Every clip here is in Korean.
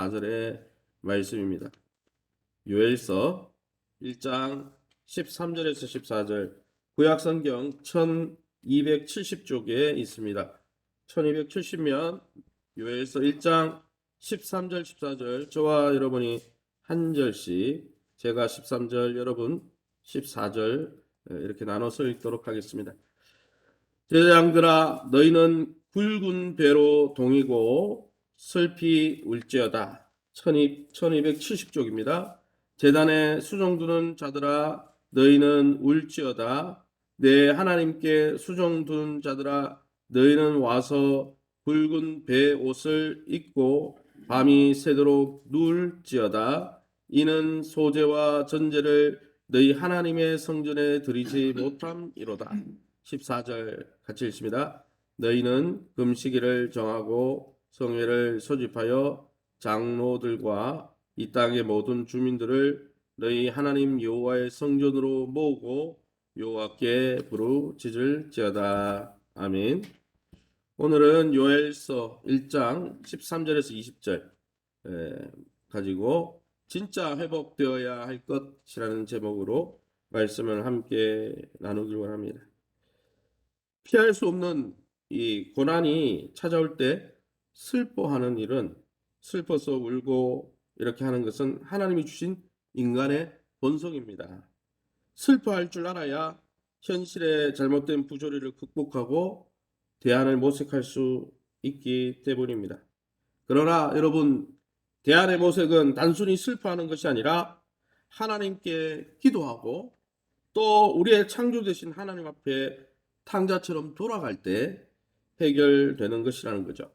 4절의 말씀입니다. 요엘서 1장 13절에서 14절 구약성경 1270쪽에 있습니다. 1270면 요엘서 1장 13절 14절 저와 여러분이 한 절씩 제가 13절 여러분 14절 이렇게 나눠서 읽도록 하겠습니다. 제자양들아 너희는 굵은 배로 동이고 슬피 울지어다. 1270쪽입니다. 제단에 수종두는 자들아 너희는 울지어다. 내 하나님께 수종두는 자들아 너희는 와서 굵은 배 옷을 입고 밤이 새도록 누울지어다. 이는 소제와 전제를 너희 하나님의 성전에 드리지 못함이로다. 14절 같이 읽습니다. 너희는 금식일을 정하고 성회를 소집하여 장로들과 이 땅의 모든 주민들을 너희 하나님 여호와의 성전으로 모으고 여호와께 부르짖을지어다. 아멘. 오늘은 요엘서 1장 13절에서 20절 가지고 진짜 회복되어야 할 것이라는 제목으로 말씀을 함께 나누길 원합니다. 피할 수 없는 이 고난이 찾아올 때 슬퍼하는 일은 슬퍼서 울고 이렇게 하는 것은 하나님이 주신 인간의 본성입니다. 슬퍼할 줄 알아야 현실의 잘못된 부조리를 극복하고 대안을 모색할 수 있기 때문입니다. 그러나 여러분, 대안의 모색은 단순히 슬퍼하는 것이 아니라 하나님께 기도하고 또 우리의 창조되신 하나님 앞에 탕자처럼 돌아갈 때 해결되는 것이라는 거죠.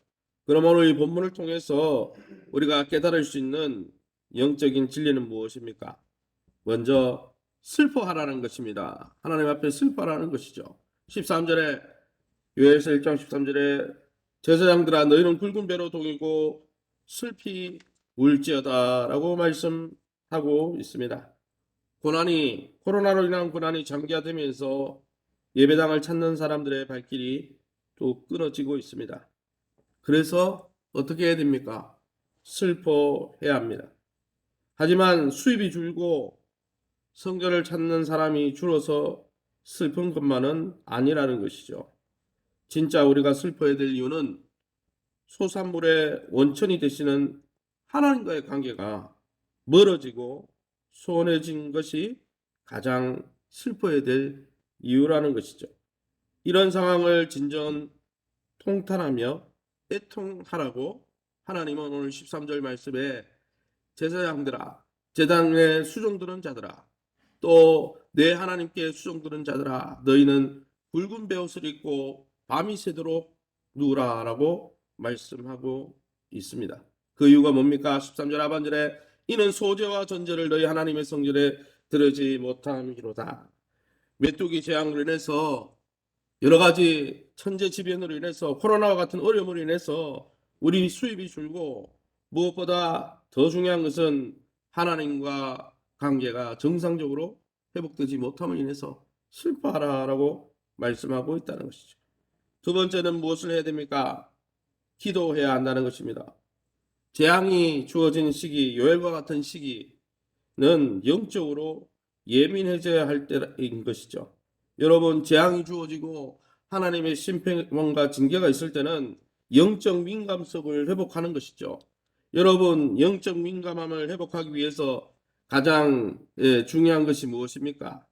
그럼 오늘 이 본문을 통해서 우리가 깨달을 수 있는 영적인 진리는 무엇입니까? 먼저 슬퍼하라는 것입니다. 하나님 앞에 슬퍼하라는 것이죠. 13절에 요엘서 1장 13절에 제사장들아 너희는 굵은 배로 동이고 슬피 울지어다 라고 말씀하고 있습니다. 코로나로 인한 고난이 장기화되면서 예배당을 찾는 사람들의 발길이 또 끊어지고 있습니다. 그래서 어떻게 해야 됩니까? 슬퍼해야 합니다. 하지만 수입이 줄고 성전을 찾는 사람이 줄어서 슬픈 것만은 아니라는 것이죠. 진짜 우리가 슬퍼해야 될 이유는 소산물의 원천이 되시는 하나님과의 관계가 멀어지고 소원해진 것이 가장 슬퍼해야 될 이유라는 것이죠. 이런 상황을 진정 통탄하며 애통하라고 하나님은 오늘 13절 말씀에 제사장들아 제단에 수종드는 자들아 또 내 하나님께 수종드는 자들아 너희는 굵은 베옷을 입고 밤이 새도록 누우라 라고 말씀하고 있습니다. 그 이유가 뭡니까? 13절 하반절에 이는 소제와 전제를 너희 하나님의 성전에 드리지 못함이로다. 메뚜기 재앙으로 인해서 여러 가지 천재지변으로 인해서 코로나와 같은 어려움으로 인해서 우리 수입이 줄고 무엇보다 더 중요한 것은 하나님과 관계가 정상적으로 회복되지 못함을 인해서 슬퍼하라라고 말씀하고 있다는 것이죠. 두 번째는 무엇을 해야 됩니까? 기도해야 한다는 것입니다. 재앙이 주어진 시기, 요엘과 같은 시기는 영적으로 예민해져야 할 때인 것이죠. 여러분, 재앙이 주어지고 하나님의 심판과 징계가 있을 때는 영적 민감성을 회복하는 것이죠. 여러분, 영적 민감함을 회복하기 위해서 가장 중요한 것이 무엇입니까?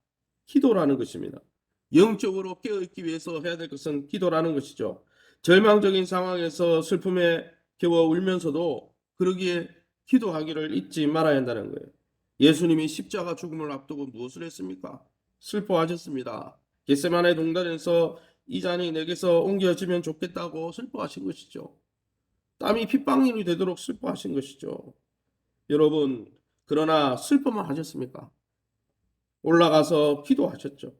기도라는 것입니다. 영적으로 깨어있기 위해서 해야 될 것은 기도라는 것이죠. 절망적인 상황에서 슬픔에 겨워 울면서도 그러기에 기도하기를 잊지 말아야 한다는 거예요. 예수님이 십자가 죽음을 앞두고 무엇을 했습니까? 슬퍼하셨습니다. 겟세마네 동산에서 이 잔이 내게서 옮겨지면 좋겠다고 슬퍼하신 것이죠. 땀이 핏방울이 되도록 슬퍼하신 것이죠. 여러분, 그러나 슬퍼만 하셨습니까? 올라가서 기도하셨죠.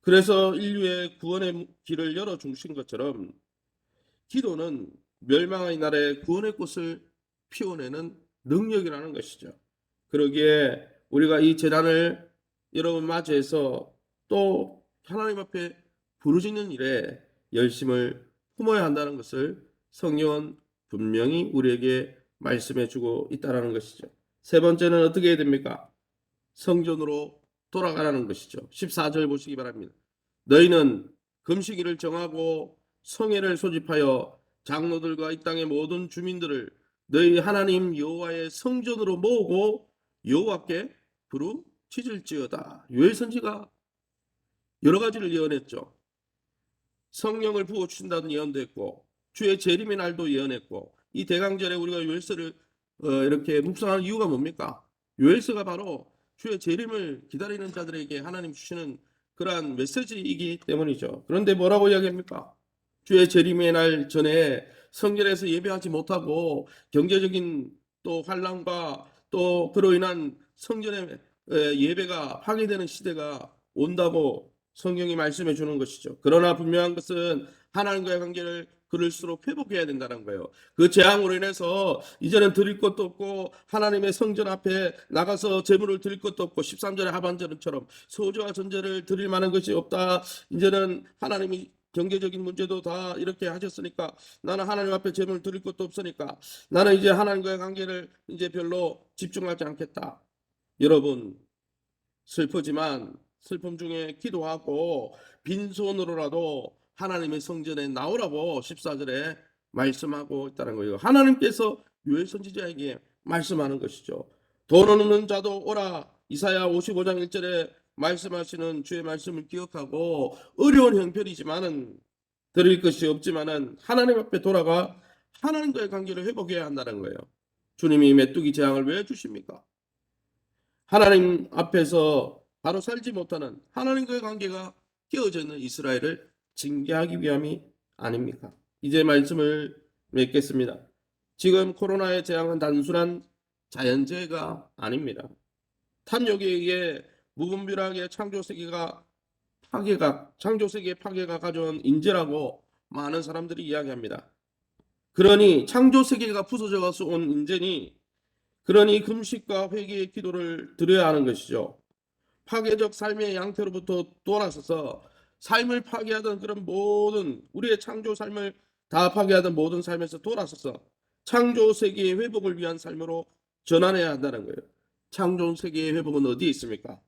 그래서 인류의 구원의 길을 열어주신 것처럼 기도는 멸망의 날에 구원의 꽃을 피워내는 능력이라는 것이죠. 그러기에 우리가 이 재단을 여러분 맞이해서 또 하나님 앞에 부르짖는 일에 열심을 품어야 한다는 것을 성경은 분명히 우리에게 말씀해 주고 있다라는 것이죠. 세 번째는 어떻게 해야 됩니까? 성전으로 돌아가라는 것이죠. 14절 보시기 바랍니다. 너희는 금식일을 정하고 성회를 소집하여 장로들과 이 땅의 모든 주민들을 너희 하나님 여호와의 성전으로 모으고 여호와께 부르짖을지어다. 요엘 선지가 여러 가지를 예언했죠. 성령을 부어 주신다는 예언도 했고 주의 재림의 날도 예언했고 이 대강절에 우리가 요엘서를 이렇게 묵상하는 이유가 뭡니까? 요엘서가 바로 주의 재림을 기다리는 자들에게 하나님 주시는 그러한 메시지이기 때문이죠. 그런데 뭐라고 이야기합니까? 주의 재림의 날 전에 성전에서 예배하지 못하고 경제적인 또 환난과 또 그로 인한 성전의 예배가 파괴되는 시대가 온다고 성경이 말씀해 주는 것이죠. 그러나 분명한 것은 하나님과의 관계를 그럴수록 회복해야 된다는 거예요. 그 재앙으로 인해서 이제는 드릴 것도 없고 하나님의 성전 앞에 나가서 제물을 드릴 것도 없고 13절의 하반절처럼 소제와 전제를 드릴 만한 것이 없다. 이제는 하나님이 경제적인 문제도 다 이렇게 하셨으니까 나는 하나님 앞에 제물을 드릴 것도 없으니까 나는 이제 하나님과의 관계를 이제 별로 집중하지 않겠다. 여러분 슬프지만 슬픔 중에 기도하고 빈손으로라도 하나님의 성전에 나오라고 14절에 말씀하고 있다는 거예요. 하나님께서 요엘 선지자에게 말씀하는 것이죠. 돈 없는 자도 오라. 이사야 55장 1절에 말씀하시는 주의 말씀을 기억하고 어려운 형편이지만은 드릴 것이 없지만은 하나님 앞에 돌아가 하나님과의 관계를 회복해야 한다는 거예요. 주님이 메뚜기 재앙을 왜 주십니까? 하나님 앞에서 바로 살지 못하는 하나님과의 관계가 깨어져 있는 이스라엘을 징계하기 위함이 아닙니까? 이제 말씀을 맺겠습니다. 지금 코로나의 재앙은 단순한 자연재해가 아닙니다. 탐욕에 의해 무분별하게 창조세계의 파괴가 가져온 인재라고 많은 사람들이 이야기합니다. 그러니 창조세계가 부서져서 온 인재니 그러니 금식과 회개의 기도를 드려야 하는 것이죠. 파괴적 삶의 양태로부터 돌아서서 삶을 파괴하던 그런 모든 우리의 창조 삶을 다 파괴하던 모든 삶에서 돌아서서 창조 세계의 회복을 위한 삶으로 전환해야 한다는 거예요. 창조 세계의 회복은 어디에 있습니까?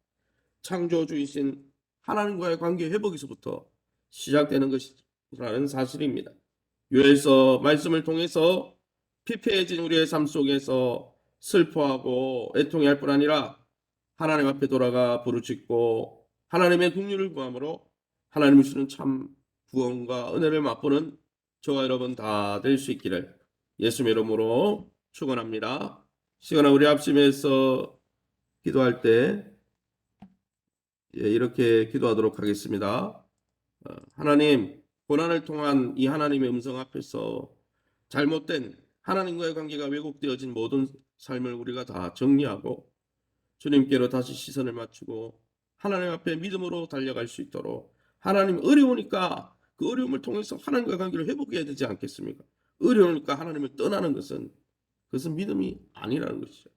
창조주이신 하나님과의 관계 회복에서부터 시작되는 것이라는 사실입니다. 요엘서 말씀을 통해서 피폐해진 우리의 삶 속에서 슬퍼하고 애통해할 뿐 아니라 하나님 앞에 돌아가 부르짖고 하나님의 긍휼을 구함으로 하나님이 주는 참 구원과 은혜를 맛보는 저와 여러분 다 될 수 있기를 예수님의 이름으로 축원합니다. 시간에 우리 합심해서 기도할 때 이렇게 기도하도록 하겠습니다. 하나님, 고난을 통한 이 하나님의 음성 앞에서 잘못된 하나님과의 관계가 왜곡되어진 모든 삶을 우리가 다 정리하고 주님께로 다시 시선을 맞추고 하나님 앞에 믿음으로 달려갈 수 있도록 하나님 어려우니까 그 어려움을 통해서 하나님과의 관계를 회복해야 되지 않겠습니까? 어려우니까 하나님을 떠나는 것은 그것은 믿음이 아니라는 것이죠.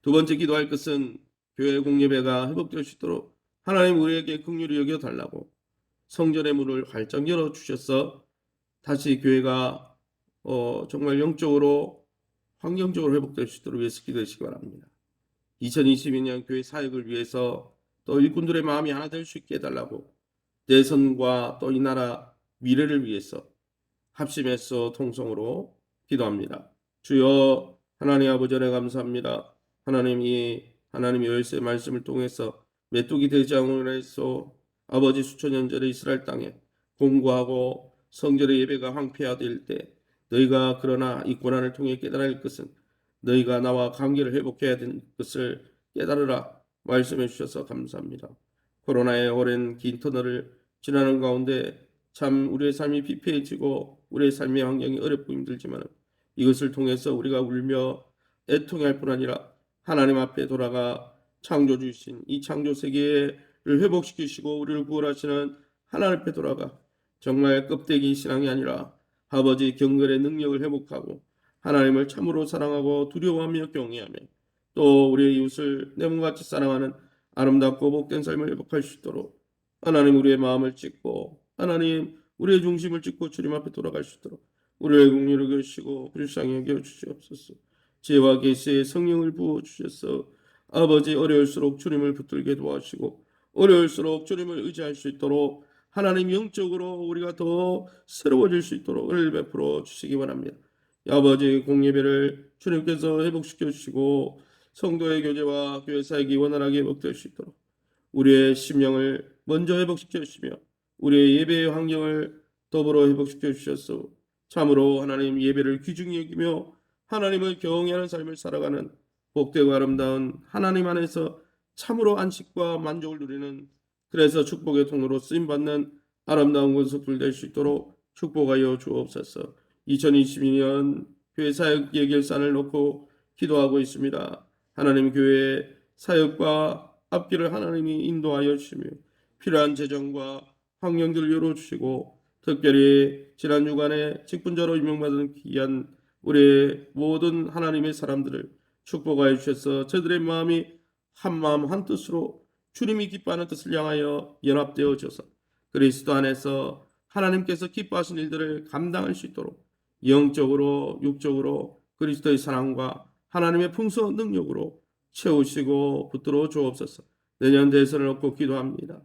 두 번째 기도할 것은 교회 공예배가 회복될 수 있도록 하나님 우리에게 긍휼히 여겨 달라고 성전의 문을 활짝 열어 주셔서 다시 교회가 정말 영적으로 환경적으로 회복될 수 있도록 위해서 기도하시기 바랍니다. 2022년 교회 사역을 위해서 또 일꾼들의 마음이 하나 될 수 있게 해달라고 대선과 또 이 나라 미래를 위해서 합심해서 통성으로 기도합니다. 주여 하나님 아버지 은혜 감사합니다. 하나님이 열쇠 말씀을 통해서 메뚜기 대장으로 해서 아버지 수천 년 전에 이스라엘 땅에 공고하고 성전의 예배가 황폐화될 때 너희가 그러나 이 고난을 통해 깨달아야 할 것은 너희가 나와 관계를 회복해야 되는 것을 깨달으라 말씀해 주셔서 감사합니다. 코로나의 오랜 긴 터널을 지나는 가운데 참 우리의 삶이 피폐해지고 우리의 삶의 환경이 어렵고 힘들지만 이것을 통해서 우리가 울며 애통할 뿐 아니라 하나님 앞에 돌아가 창조주이신 이 창조 세계를 회복시키시고 우리를 구원하시는 하나님 앞에 돌아가 정말 껍데기 신앙이 아니라 아버지 경건의 능력을 회복하고 하나님을 참으로 사랑하고 두려워하며 경외하며 또 우리의 이웃을 내 몸같이 사랑하는 아름답고 복된 삶을 회복할 수 있도록 하나님 우리의 마음을 찢고 하나님 우리의 중심을 찢고 주님 앞에 돌아갈 수 있도록 우리의 긍휼을 여기시고 불쌍히 여겨 주시옵소서. 지혜와 계시의 성령을 부어 주셔서 아버지 어려울수록 주님을 붙들게 도와주시고 어려울수록 주님을 의지할 수 있도록 하나님 영적으로 우리가 더 새로워질 수 있도록 은혜를 베풀어 주시기 바랍니다. 아버지 공예배를 주님께서 회복시켜 주시고 성도의 교제와 교회 사역이 원활하게 회복될 수 있도록 우리의 심령을 먼저 회복시켜 주시며 우리의 예배의 환경을 더불어 회복시켜 주셔서 참으로 하나님 예배를 귀중히 여기며 하나님을 경외하는 삶을 살아가는 복되고 아름다운 하나님 안에서 참으로 안식과 만족을 누리는 그래서 축복의 통로로 쓰임받는 아름다운 권속들 될 수 있도록 축복하여 주옵소서. 2022년 교회 사역 예결산을 놓고 기도하고 있습니다. 하나님 교회 사역과 앞길을 하나님이 인도하여 주시며 필요한 재정과 환경들을 열어주시고 특별히 지난 주간에 직분자로 임명받은 귀한 우리의 모든 하나님의 사람들을 축복하여 주셔서 저들의 마음이 한 마음 한 뜻으로 주님이 기뻐하는 뜻을 향하여 연합되어져서 그리스도 안에서 하나님께서 기뻐하신 일들을 감당할 수 있도록 영적으로 육적으로 그리스도의 사랑과 하나님의 풍성한 능력으로 채우시고 붙들어 주옵소서. 내년 대선을 놓고 기도합니다.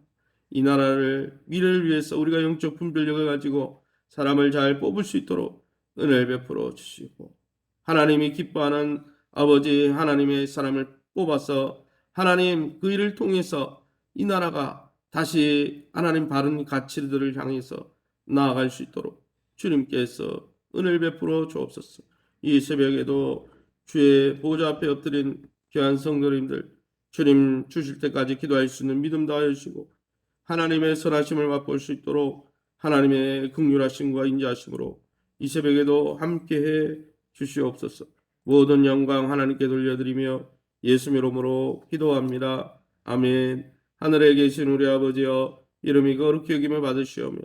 이 나라를 미래를 위해서 우리가 영적 분별력을 가지고 사람을 잘 뽑을 수 있도록 은혜를 베풀어 주시고 하나님이 기뻐하는 아버지 하나님의 사람을 뽑아서 하나님 그 일을 통해서 이 나라가 다시 하나님 바른 가치들을 향해서 나아갈 수 있도록 주님께서 은혜를 베풀어 주옵소서. 이 새벽에도 주의 보좌 앞에 엎드린 귀한 성도님들 주님 주실 때까지 기도할 수 있는 믿음 다하여 주시고 하나님의 선하심을 맛볼 수 있도록 하나님의 긍휼하심과 인자하심으로 이 새벽에도 함께해 주시옵소서. 모든 영광 하나님께 돌려드리며 예수 이름으로 기도합니다. 아멘. 하늘에 계신 우리 아버지여 이름이 거룩히 여김을 받으시오며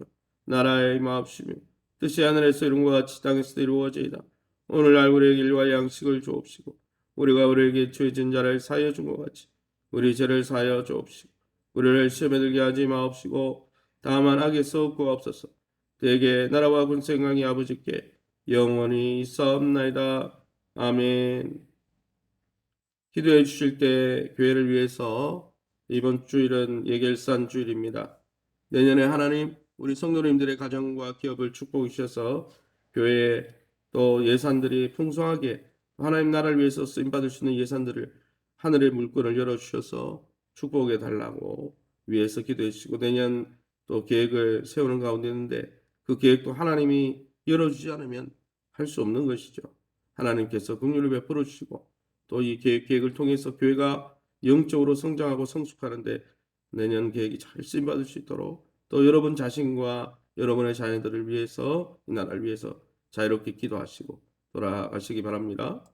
나라의 임하옵시며 뜻이 하늘에서 이룬 것 같이 땅에서도 이루어지이다. 오늘날 우리에게 일과 양식을 주옵시고 우리가 우리에게 죄진 자를 사하여 준 것 같이 우리 죄를 사하여 주옵시고 우리를 시험에 들게 하지 마옵시고 다만 악에서 구하옵소서. 대개 나라와 군세 영광이 아버지께 영원히 있사옵나이다. 아멘. 기도해 주실 때 교회를 위해서 이번 주일은 예결산 주일입니다. 내년에 하나님 우리 성도님들의 가정과 기업을 축복해 주셔서 교회에 또 예산들이 풍성하게 하나님 나라를 위해서 쓰임받을 수 있는 예산들을 하늘의 물건을 열어주셔서 축복해 달라고 위해서 기도해 주시고 내년 또 계획을 세우는 가운데 있는데 그 계획도 하나님이 열어주지 않으면 할 수 없는 것이죠. 하나님께서 긍휼을 베풀어 주시고 또 이 계획을 통해서 교회가 영적으로 성장하고 성숙하는데 내년 계획이 잘 쓰임받을 수 있도록 또 여러분 자신과 여러분의 자녀들을 위해서 이 나라를 위해서 자유롭게 기도하시고 돌아가시기 바랍니다.